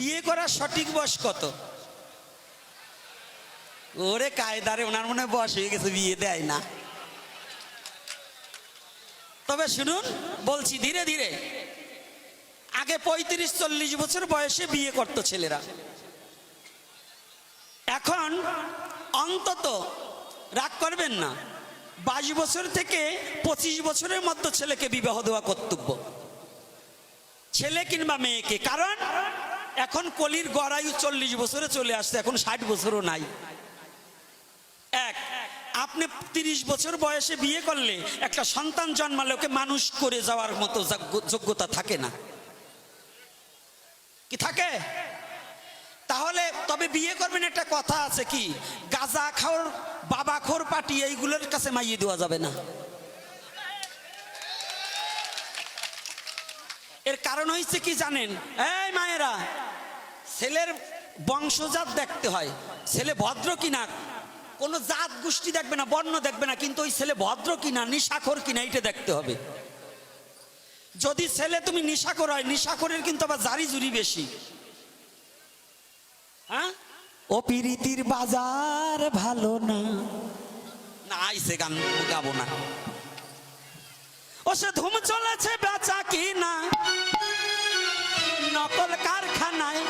বিয়ে করার সঠিক বয়স কত? ওরে কায়দারে, ওনার মনে হয় বয়স হয়ে গেছে, বিয়ে দেয় না। তবে শুনুন, বলছি ধীরে ধীরে। আগে 35-40 বছর বয়সে বিয়ে করত ছেলেরা। এখন অন্তত, রাগ করবেন না, 22 বছর থেকে 25 বছরের মধ্যে ছেলেকে বিবাহ দেওয়া কর্তব্য, ছেলে কিংবা মেয়েকে। কারণ এখন কলির গড়ায়ু 40 বছরে চলে আসছে, এখন 60 বছরও নাই। এক, আপনি 30 বছর বয়সে বিয়ে করলে একটা সন্তান জন্মালে ওকে মানুষ করে যাওয়ার মতো যোগ্যতা থাকে না, কি থাকে? তাহলে তবে বিয়ে করবেন, একটা কথা আছে, কি গাঁজা খাওয়ার বাবাখোর পার্টি এইগুলোর কাছে মাইয়ে দেওয়া যাবে না। এর কারণ হয়েছে কি জানেন? এই মায়েরা, ছেলের বংশজাত দেখতে হয়, ছেলে ভদ্র কিনা, কোনো জাত গোষ্ঠী দেখবে না, বর্ণ দেখবে না, কিন্তু ওই ছেলে ভদ্র কিনা, নিশাখোর কিনা, এইটা দেখতে হবে। যদি ছেলে তুমি নিশাখোর হয়, নিশাখোরের কিন্তু আবার জারি জুরি বেশি। হ্যাঁ, ও পিরিতির বাজার ভালো না, না আইসে গান গাবো না। ও সে ধুম চলেছে বেচা কিনা নকল কারখানায়,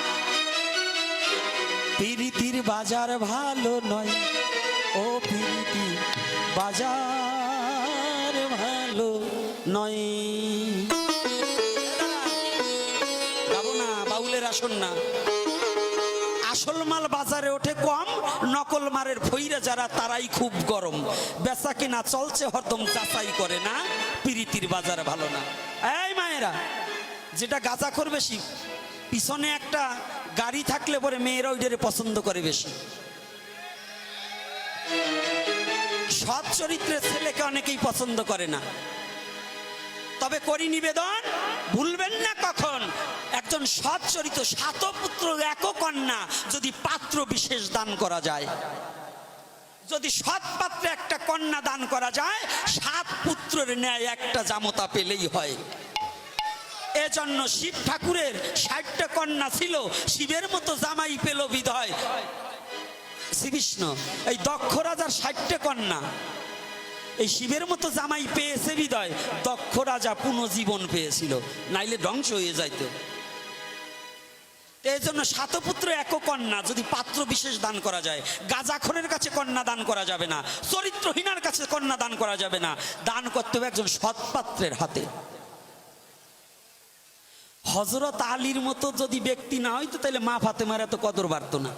পিরিতির বাজার ভালো নয়, ও পিরিতি বাজার ভালো নয়। গাবো না, বাউলের আসন না। আসল মাল বাজারে ওঠে কম, নকল মারের ফইরা যারা তারাই খুব গরম। বেচা কিনা চলছে হরদম, যাচাই করে না, পিরিতির বাজার ভালো না। এই মায়েরা, যেটা গাঁজাখোর বেশি, পিছনে একটা গাড়ি থাকলে পরে মেয়েরা ওইটারে পছন্দ করে বেশি। সৎ চরিত্রের ছেলেকে অনেকেই পছন্দ করে না। তবে করি নিবেদন, ভুলবেন না কখন, একজন সৎ চরিত্র, 7 পুত্র 1 কন্যা যদি পাত্র বিশেষ দান করা যায়, যদি সৎ পাত্রে একটা কন্যা দান করা যায়, 7 পুত্রের ন্যায় একটা জামতা পেলেই হয়। এজন্য শিব ঠাকুরের 60টা কন্যা ছিল, শিবের মতো জামাই পেল বিধায় শ্রীকৃষ্ণ। এই দক্ষ রাজার 60টা কন্যা, এই শিবের মতো জামাই পেয়েছে বিধায় দক্ষ রাজা পুনর্জীবন পেয়েছিল, নাইলে ধ্বংস হয়ে যাইত। এই জন্য 7 পুত্র 1 কন্যা যদি পাত্র বিশেষ দান করা যায়। গাঁজাখোরের কাছে কন্যা দান করা যাবে না, চরিত্রহীনার কাছে কন্যা দান করা যাবে না, দান করতে হবে একজন সৎ পাত্রের হাতে। হযরত আলীর মতো যদি ব্যক্তি না হইতো, তাহলে মা ফাতেমার এত কদর বাড়তো না।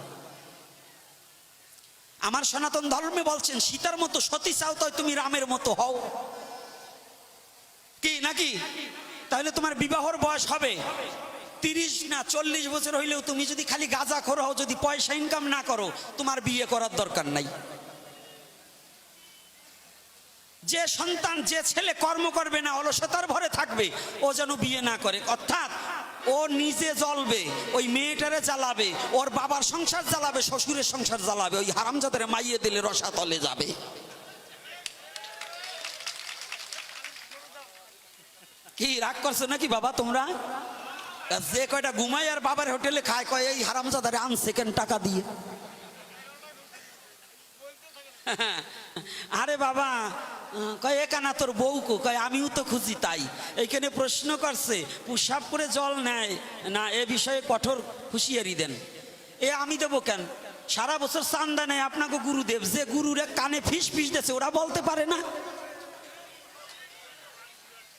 আমার সনাতন ধর্মে বলছেন, সীতার মতো সতী চাও তো তুমি রামের মতো হও, কি নাকি? তাহলে তোমার বিবাহর বয়স হবে 30 না 40 বছর হইলেও তুমি যদি খালি গাঁজাখোর হও, যদি পয়সা ইনকাম না করো, তোমার বিয়ে করার দরকার নাই। যে সন্তান, যে ছেলে কর্ম করবে না, অলসতার ভরে থাকবে, ও যেন বিয়ে না করে। অর্থাৎ ও নিজে জ্বলবে, ওই মেয়েটারে জ্বালাবে, ওর বাবার সংসার জ্বালাবে, শ্বশুরের সংসার জ্বালাবে, ওই হারামজাদারে মাইয়ে দিলে রসাতলে যাবে। কি রাগ করছো নাকি বাবা তোমরা? যে কয়টা ঘুমায় আর বাবার হোটেলে খায়, কয় এই হারামজাদারে আনছে কেন টাকা দিয়ে। আরে বাবা, কয় একানা তোর বউকো, কয় আমিও তো খুঁজি তাই। এইখানে প্রশ্ন করছে, প্রসাব করে জল নেয় না, এ বিষয়ে কঠোর হুঁশিয়ারি দেন। এ আমি দেবো কেন? সারা বছর চান্দা নেয় আপনাকে গুরুদেব, যে গুরুরে কানে ফিস ফিস দিয়েছে ওরা বলতে পারে না?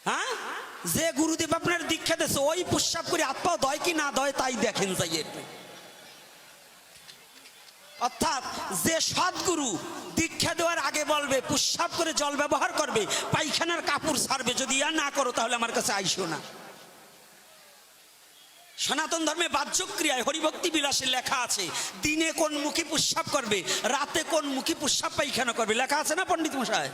হ্যাঁ, যে গুরুদেব আপনার দীক্ষা দিয়েছে, ওই প্রসাব করে হাত পা দয় কি না দয় তাই দেখেন যাই একটু। অর্থাৎ যে সদ্গুরু দীক্ষা দেওয়ার আগে বলবে প্রসাব করে জল ব্যবহার করবে, পায়খানার কাপড় ছাড়বে, যদি ইয়া না করো তাহলে আমার কাছে আইসো না। সনাতন ধর্মে বাহ্যক্রিয়ায় হরিভক্তি বিলাসে লেখা আছে, দিনে কোন মুখী প্রসাব করবে, রাতে কোন মুখী প্রসাব পায়খানা করবে, লেখা আছে না পণ্ডিত মশাই?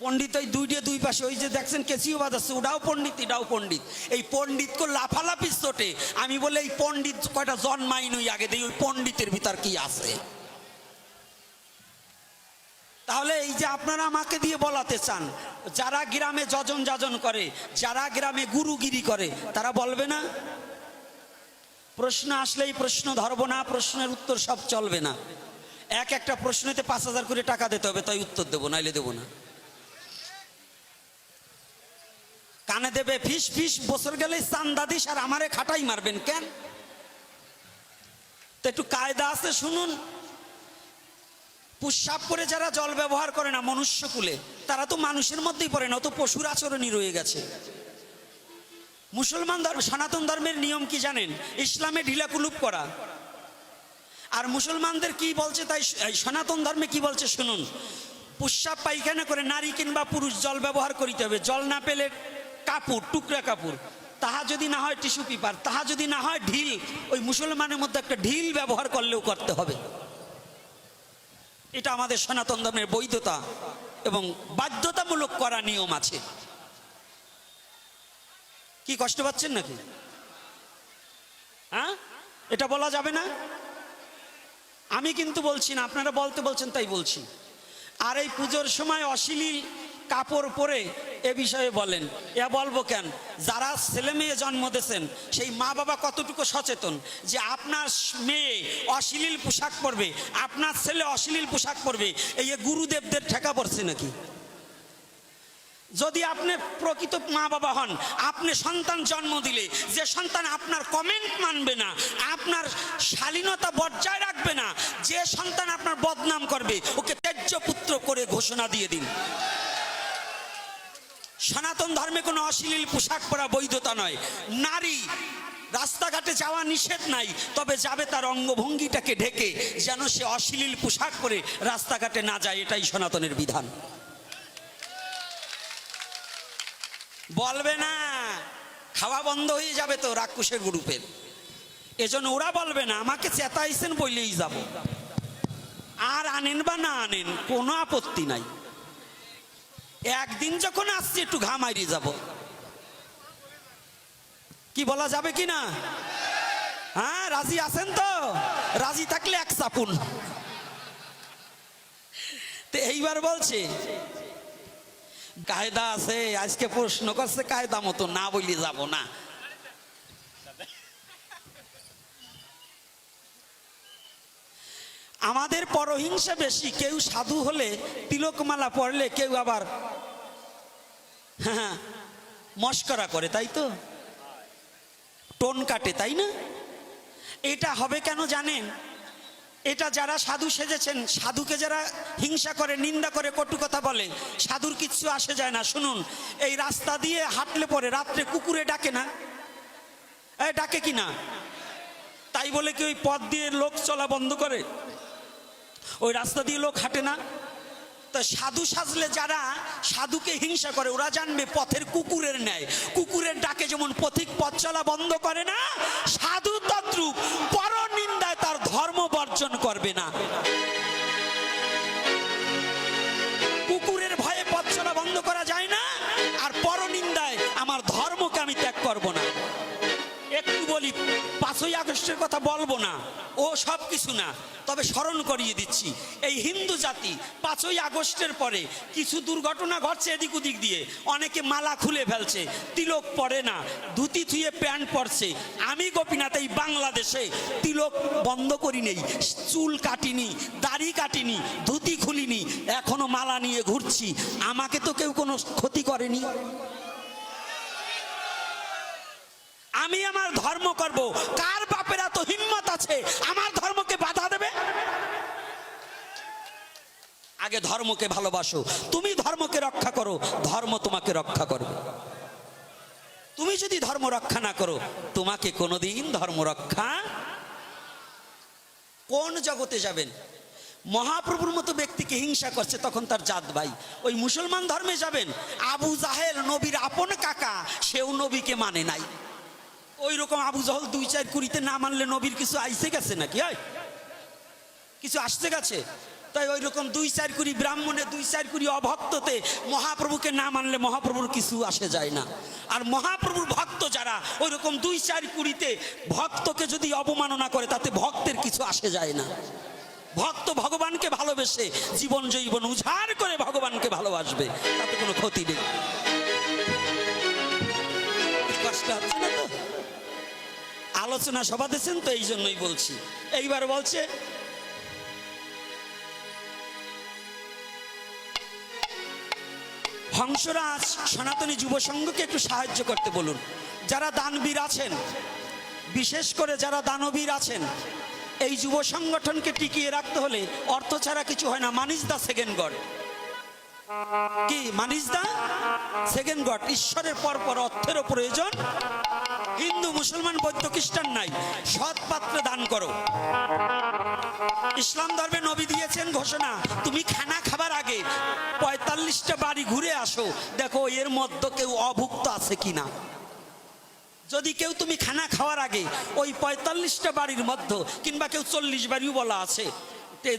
পণ্ডিত ওই দুই পাশে, ওই যে দেখছেন কেসিও বাজাচ্ছে, ওটাও পণ্ডিত এটাও পণ্ডিত। এই পণ্ডিত কো লাফালাফি চোটে আমি বলে, এই পণ্ডিত কয়টা জন্মাই নই আগে দিই, ওই পণ্ডিতের ভিতর কি আছে? তাহলে এই যে আপনারা আমাকে দিয়ে বলাতে চান, যারা গ্রামে যজন যাজন করে, যারা গ্রামে গুরুগিরি করে, তারা বলবে না প্রশ্ন আসলেই প্রশ্ন ধরবো না, প্রশ্নের উত্তর সব চলবে না। একটা প্রশ্নতে 5,000 করে টাকা দিতে হবে, তাই উত্তর দেবো, নাইলে দেবো না। কানে দেবে ফিস ফিস, বছর গেলেই চান্দা দিস, আর আমারে খাটাই মারবেন কেন? তো একটু কায়দা আছে শুনুন। পুষ্যাপ করে যারা জল ব্যবহার করে না মনুষ্যকুলে, তারা তো মানুষের মধ্যেই পড়ে না, তো পশুর আচরণই রয়ে গেছে। মুসলমান ধর্ম, সনাতন ধর্মের নিয়ম কি জানেন? ইসলামে ঢিলাকুলুপ করা। আর মুসলমানদের কি বলছে, তাই সনাতন ধর্মে কি বলছে শুনুন। পুষ্যাপ পায়খানা করে নারী কিংবা পুরুষ জল ব্যবহার করিতে হবে। জল না পেলে কাপড়, টুকরা কাপড়, তাহা যদি না হয় টিস্যু পেপার, তাহা যদি না হয় ঢিল, ওই মুসলমানের মধ্যে একটা ঢিল ব্যবহার করলেও করতে হবে। এটা আমাদের সনাতন ধর্মের বৈধতা এবং বাধ্যতামূলক করা নিয়ম আছে। কি কষ্ট পাচ্ছেন নাকি? হ্যাঁ, এটা বলা যাবে না। আমি কিন্তু বলছি না, আপনারা বলতে বলছেন তাই বলছি। আর এই পুজোর সময় অশ্লীল কাপড় পরে এ বিষয়ে বলেন, এ বলবো কেন? যারা ছেলে মেয়ে জন্ম দিয়েছেন সেই মা বাবা কতটুকু সচেতন যে আপনার মেয়ে অশ্লীল পোশাক পরবে, আপনার ছেলে অশ্লীল পোশাক পরবে, এই গুরুদেবদের ঠেকা পড়ছে নাকি? যদি আপনি প্রকৃত মা বাবা হন, আপনি সন্তান জন্ম দিলে যে সন্তান আপনার কমেন্ট মানবে না, আপনার শালীনতা বজায় রাখবে না, যে সন্তান আপনার বদনাম করবে, ওকে ত্যায্য পুত্র করে ঘোষণা দিয়ে দিন। সনাতন ধর্মে কোনো অশ্লীল পোশাক পরা বৈধতা নয়। নারী রাস্তাঘাটে যাওয়া নিষেধ নাই, তবে যাবে তার অঙ্গভঙ্গিটাকে ঢেকে, যেন সে অশ্লীল পোশাক পরে রাস্তাঘাটে না যায়। এটাই সনাতনের বিধান। বলবে না, খাওয়া বন্ধ হয়ে যাবে তো রাক্ষসের গ্রুপের, এজন্য ওরা বলবে না। আমাকে চেতাইছেন বললেই যাব, আর আনেন বা না আনেন কোনো আপত্তি নাই। একদিন যখন আসছে একটু ঘামাইরে যাব, কি বলা যাবে কি না? হ্যাঁ, রাজি আছেন তো? রাজি থাকলে এক চাপুন। তো এইবার বলছে কায়দা আছে। আজকে প্রশ্ন করছে কায়দা মতো না বলি যাব না। আমাদের পরহিংসা বেশি। কেউ সাধু হলে তিলকমালা পড়লে কেউ আবার হ্যাঁ মস্করা করে, তাই তো, টোন কাটে, তাই না? এটা হবে কেন জানেন? এটা যারা সাধু সেজেছেন, সাধুকে যারা হিংসা করে, নিন্দা করে, কটু কথা বলে, সাধুর কিচ্ছু আসে যায় না। শুনুন, এই রাস্তা দিয়ে হাঁটলে পরে রাত্রে কুকুরে ডাকে না? ডাকে কি না? তাই বলে কি ওই পথ দিয়ে লোক চলা বন্ধ করে? ওই রাস্তা দিয়ে লোক হাঁটে না? তো সাধু সাজলে যারা সাধুকে হিংসা করে, ওরা জানবে পথের কুকুরের ন্যায়। কুকুরের ডাকে যেমন পথিক পথ চলা বন্ধ করে না, সাধু তদ্রূপ পর নিন্দায় তার ধর্ম বর্জন করবে না। কুকুরের ভয়ে পথ চলা বন্ধ করা যায় না, আর পর নিন্দায় আমার ধর্মকে আমি ত্যাগ করব না। একটু বলি, 5ই আগস্টের কথা বলবো না, ও সব কিছু না, তবে স্মরণ করিয়ে দিচ্ছি। এই হিন্দু জাতি 5ই আগস্টের পরে কিছু দুর্ঘটনা ঘটছে এদিক ওদিক দিয়ে। অনেকে মালা খুলে ফেলছে, তিলক পরে না, ধুতি থুয়ে প্যান্ট পরছে। আমি গোপীনাথ এই বাংলাদেশে তিলক বন্ধ করি নেই, চুল কাটিনি, দাড়ি কাটিনি, ধুতি খুলিনি, এখনো মালা নিয়ে ঘুরছি। আমাকে তো কেউ কোনো ক্ষতি করেনি। আমি আমার ধর্ম করব। কার বাপের এত হিম্মত আছে আমার ধর্মকে বাধা দেবে? আগে ধর্মকে ভালোবাসো। তুমি ধর্মকে রক্ষা করো, ধর্ম তোমাকে রক্ষা করবে। তুমি যদি ধর্ম রক্ষা না করো, তোমাকে কোনোদিন ধর্ম রক্ষা। কোন জগতে যাবেন? মহাপ্রভুর মতো ব্যক্তিকে হিংসা করছে, তখন তার জাত ভাই। ওই মুসলমান ধর্মে যাবেন, আবু জাহেল নবীর আপন কাকা, সেও নবীকে মানে নাই। ওই রকম আবু জাহেল 2-4 কুড়িতে না মানলে নবীর কিছু আইসে গেছে নাকি? হয় কিছু আসতে গেছে? তাই ওই রকম 2-4 কুড়ি ব্রাহ্মণে, 2-4 কুড়ি অভক্ততে মহাপ্রভুকে না মানলে মহাপ্রভুর কিছু আসে যায় না। আর মহাপ্রভুর ভক্ত যারা, ওই রকম 2-4 কুড়িতে ভক্তকে যদি অবমাননা করে, তাতে ভক্তের কিছু আসে যায় না। ভক্ত ভগবানকে ভালোবেসে জীবন জৈবন উজাড় করে ভগবানকে ভালোবাসবে, তাতে কোনো ক্ষতি নেই। কষ্ট হচ্ছে না তো? আলোচনা সভা দিয়েছেন তো, এই জন্যই বলছি। এইবার বলছে, হংসরাজ সনাতনী যুব সংঘকে একটু সাহায্য করতে বলুন। যারা দানবীর আছেন, বিশেষ করে যারা দানবীর আছেন, এই যুব সংগঠনকে টিকিয়ে রাখতে হলে অর্থ ছাড়া কিছু হয় না। মানিস দা সেকেন্ড গড। কি মানিস দা সেকেন্ড গড? ঈশ্বরের পর পর অর্থেরও প্রয়োজন। হিন্দু, মুসলমান, বৌদ্ধ, খ্রিস্টান নাই, সৎ পাত্রে দান করো। ইসলাম ধর্মে নবী দিয়েছেন ঘোষণা, তুমি খানা খাবার আগে 45টা বাড়ি ঘুরে আসো, দেখো এর মধ্যে কেউ অভুক্ত আছে কিনা। যদি কেউ তুমি খানা খাওয়ার আগে ওই 45টা বাড়ির মধ্যে, কিংবা কেউ 40 বাড়িও বলা আছে,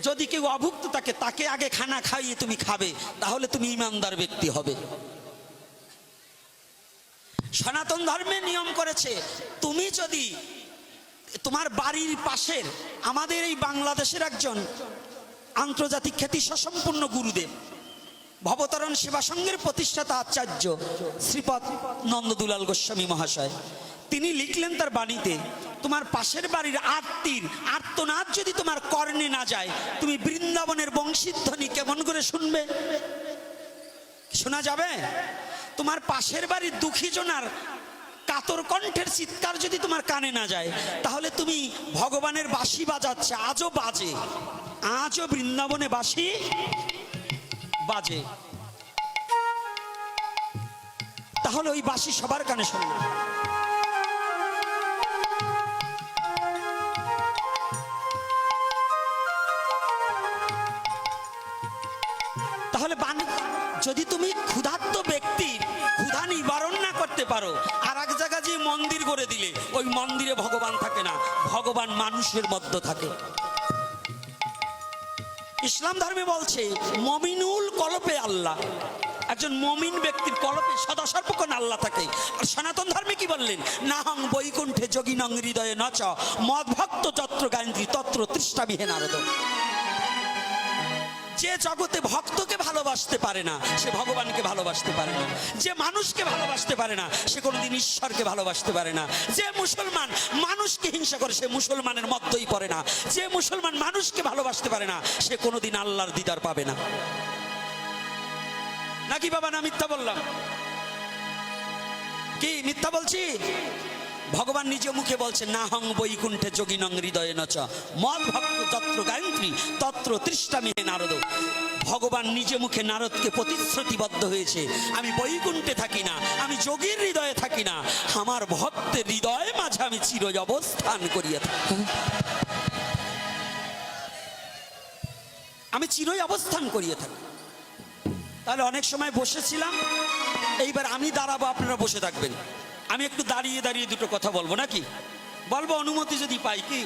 যদি কেউ অভুক্ত থাকে তাকে আগে খানা খাইয়ে তুমি খাবে, তাহলে তুমি ইমানদার ব্যক্তি হবে। সনাতন ধর্মে নিয়ম করেছে, তুমি যদি তোমার বাড়ির পাশের, আমাদের এই বাংলাদেশের একজন আন্তর্জাতিক খ্যাতি সুসম্পন্ন গুরুদেব, ভবতরণ সেবা সংঘের প্রতিষ্ঠাতা আচার্য শ্রীপদ নন্দদুলাল গোস্বামী মহাশয়, তিনি লিখলেন তার বাণীতে, তোমার পাশের বাড়ির আরতির আর্তনাদ যদি তোমার কর্ণে না যায়, তুমি বৃন্দাবনের বংশীধ্বনি কেমন করে শুনবে? শোনা যাবে? তোমার পাশের বাড়ির দুঃখী জনার কাতর কণ্ঠের চিৎকার যদি তোমার কানে না যায়, তাহলে তুমি ভগবানের বাঁশি বাজাচ্ছে, আজও বাজে, আজও বৃন্দাবনে বাঁশি বাজে, তাহলে ওই বাঁশি সবার কানে শোনে না। তাহলে যদি তুমি ক্ষুধার্ত ব্যক্তির ক্ষুধা নিবারণ না করতে পারো, আর এক জায়গা যে মন্দির করে দিলে, ওই মন্দিরে ভগবান থাকে না, ভগবান মানুষের মধ্যে থাকে। ইসলাম ধর্মে বলছে মমিনুল কলপে আল্লাহ, একজন মমিন ব্যক্তির কলপে সদা সর্বক্ষণ আল্লাহ থাকে। আর সনাতন ধর্মে কি বললেন? নাহং বৈকুণ্ঠে যোগিনং হৃদয়ে নচ মদ ভক্ত যত্র গায়ন্তি তত্র তৃষ্ণাবিহে নারদ। যে জগতে ভক্তকে ভালোবাসতে পারে না, সে ভগবানকে ভালোবাসতে পারে না। যে মানুষকে ভালোবাসতে পারে না, সে কোনোদিন ঈশ্বরকে ভালোবাসতে পারে না। যে মুসলমান মানুষকে হিংসা করে, সে মুসলমানের মধ্যেই পড়ে না। যে মুসলমান মানুষকে ভালোবাসতে পারে না, সে কোনোদিন আল্লাহর দিদার পাবে না। নাকি বাবা, না মিথ্যা বললাম? কি মিথ্যা বলছি? ভগবান নিজ মুখে বলছেন, নাহং বৈকুণ্ঠে যোগিনং হৃদয়ে নচ মদ ভক্ত তত্র গায়ন্ত্রী তত্র তৃষ্ণামিহে নারদ। ভগবান নিজে মুখে নারদকে প্রতিশ্রুতিবদ্ধ হয়েছে, আমি বৈকুণ্ঠে থাকি না, আমি যোগীর হৃদয়ে থাকি না, আমার ভক্তের হৃদয়ে মাঝে আমি চির অবস্থান করিয়া থাকি, আমি চিরই অবস্থান করিয়া থাকি। তাহলে অনেক সময় বসেছিলাম, এইবার আমি দাঁড়াবো, আপনারা বসে থাকবেন। আমি একটু দাঁড়িয়ে দাঁড়িয়ে দুটো কথা বলবো, নাকি বলবো? অনুমতি যদি পাই কি?